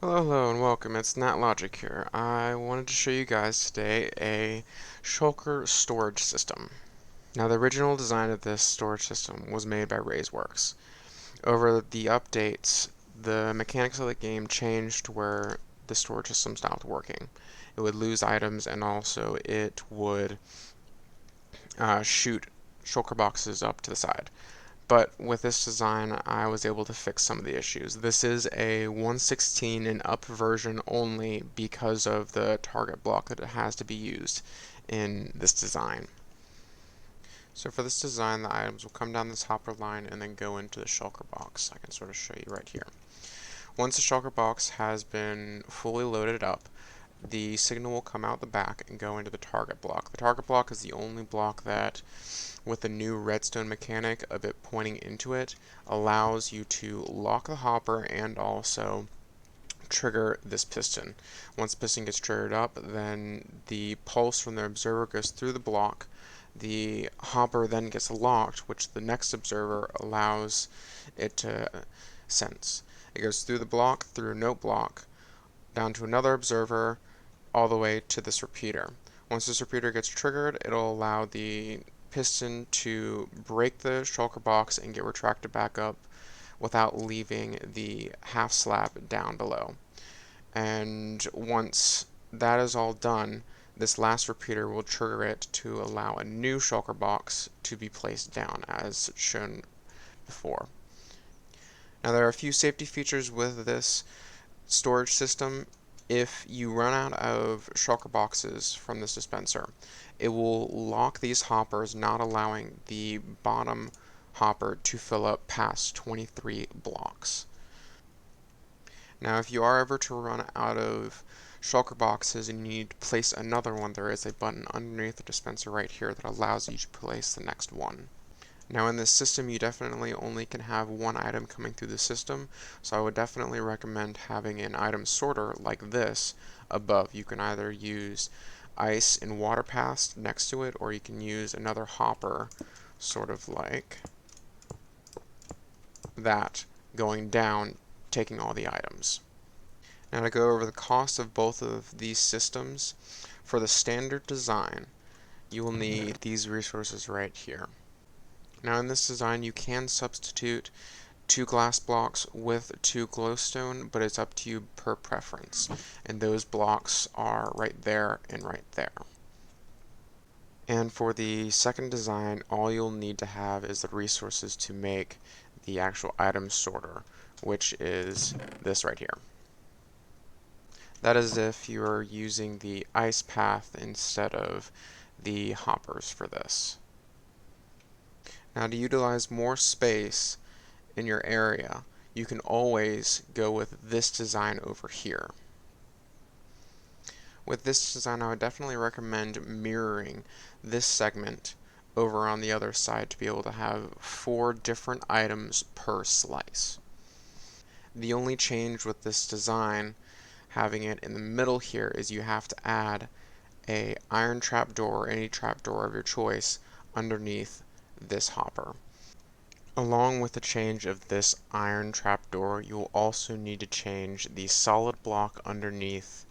Hello, hello, and welcome. It's NatLogic here. I wanted to show you guys today a Shulker storage system. Now, the original design of this storage system was made by RaiseWorks. Over the updates, the mechanics of the game changed to where the storage system stopped working. It would lose items, and also it would shoot Shulker boxes up to the side. But with this design, I was able to fix some of the issues. This is a 116 and up version only because of the target block that it has to be used in this design. So for this design, the items will come down this hopper line and then go into the shulker box. I can sort of show you right here. Once the shulker box has been fully loaded up, the signal will come out the back and go into the target block. The target block is the only block that, with the new redstone mechanic of it pointing into it, allows you to lock the hopper and also trigger this piston. Once the piston gets triggered up, then the pulse from the observer goes through the block. The hopper then gets locked, which the next observer allows it to sense. It goes through the block, through no block, down to another observer, all the way to this repeater. Once this repeater gets triggered, it'll allow the piston to break the shulker box and get retracted back up without leaving the half slab down below. And once that is all done, this last repeater will trigger it to allow a new shulker box to be placed down as shown before. Now there are a few safety features with this storage system. If you run out of shulker boxes from this dispenser, it will lock these hoppers, not allowing the bottom hopper to fill up past 23 blocks. Now if you are ever to run out of shulker boxes and you need to place another one, there is a button underneath the dispenser right here that allows you to place the next one. Now in this system, you definitely only can have one item coming through the system, so I would definitely recommend having an item sorter like this above. You can either use ice and water paths next to it, or you can use another hopper, sort of like that, going down, taking all the items. Now to go over the cost of both of these systems, for the standard design, you will need these resources right here. Now in this design you can substitute 2 glass blocks with 2 glowstone, but it's up to you per preference. And those blocks are right there and right there. And for the second design, all you'll need to have is the resources to make the actual item sorter, which is this right here. That is if you're using the ice path instead of the hoppers for this. Now to utilize more space in your area, you can always go with this design over here. With this design, I would definitely recommend mirroring this segment over on the other side to be able to have 4 different items per slice. The only change with this design, having it in the middle here, is you have to add a iron trapdoor or any trapdoor of your choice underneath this hopper. Along with the change of this iron trapdoor, you'll also need to change the solid block underneath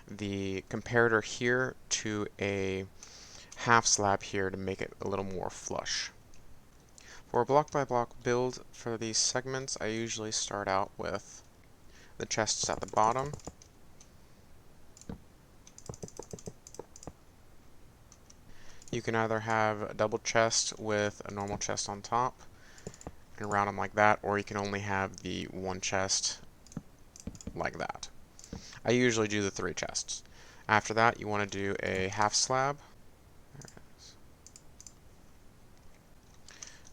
the comparator here to a half slab here to make it a little more flush. For a block by block build for these segments, I usually start out with the chests at the bottom. You can either have a double chest with a normal chest on top and round them like that, or you can only have the one chest like that. I usually do the 3 chests. After that, you want to do a half slab,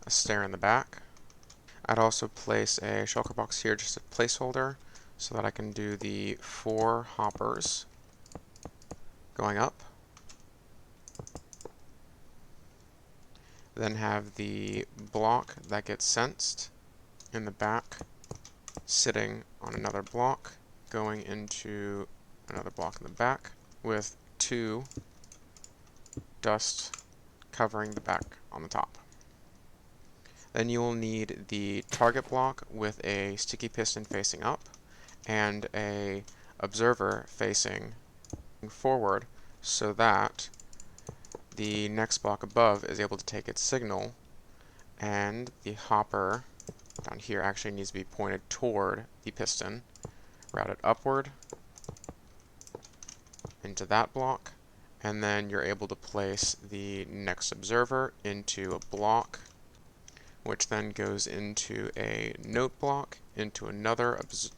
a stair in the back. I'd also place a shulker box here, just a placeholder, so that I can do the 4 hoppers going up. Then have the block that gets sensed in the back sitting on another block going into another block in the back with 2 dust covering the back on the top. Then you will need the target block with a sticky piston facing up and a observer facing forward so that the next block above is able to take its signal, and the hopper down here actually needs to be pointed toward the piston, route it upward into that block, and then you're able to place the next observer into a block, which then goes into a note block, into another observer,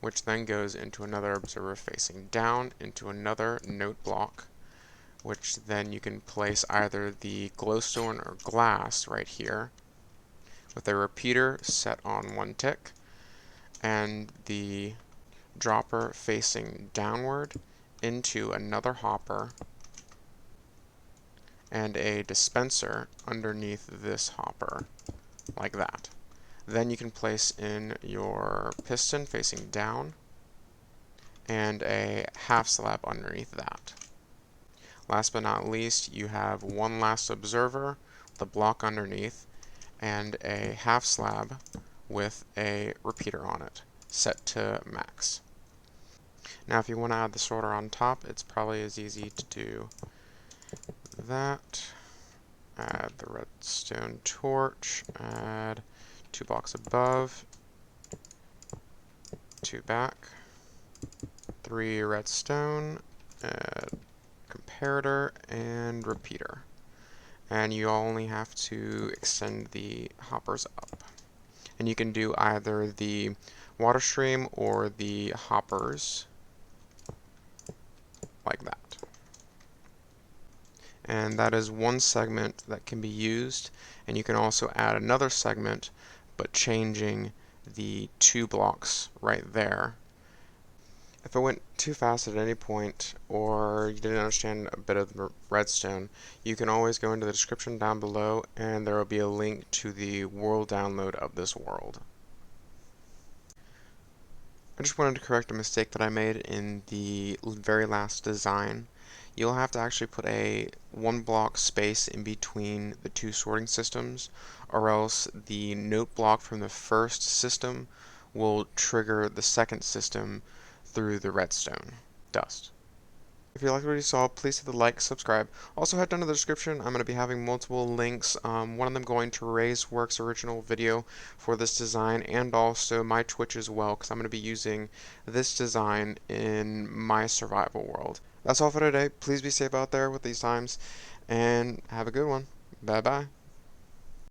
which then goes into another observer facing down, into another note block, which then you can place either the glowstone or glass right here, with a repeater set on 1 tick, and the dropper facing downward into another hopper, and a dispenser underneath this hopper, like that. Then you can place in your piston facing down, and a half slab underneath that. Last but not least, you have one last observer with a block underneath, and a half slab with a repeater on it, set to max. Now if you want to add the sorter on top, it's probably as easy to do that. Add the redstone torch, add 2 blocks above, 2 back, 3 redstone, add comparator, and repeater. And you only have to extend the hoppers up. And you can do either the water stream or the hoppers like that. And that is one segment that can be used, and you can also add another segment, but changing the 2 blocks right there. If it went too fast at any point, or you didn't understand a bit of the redstone, you can always go into the description down below, and there will be a link to the world download of this world. I just wanted to correct a mistake that I made in the very last design. You'll have to actually put a 1 block space in between the 2 sorting systems, or else the note block from the first system will trigger the second system through the redstone dust. If you liked what you saw, please hit the like, subscribe. Also head down to the description. I'm going to be having multiple links, one of them going to RaiseWorks' original video for this design, and also my Twitch as well, because I'm going to be using this design in my survival world. That's all for today. Please be safe out there with these times, and have a good one. Bye bye.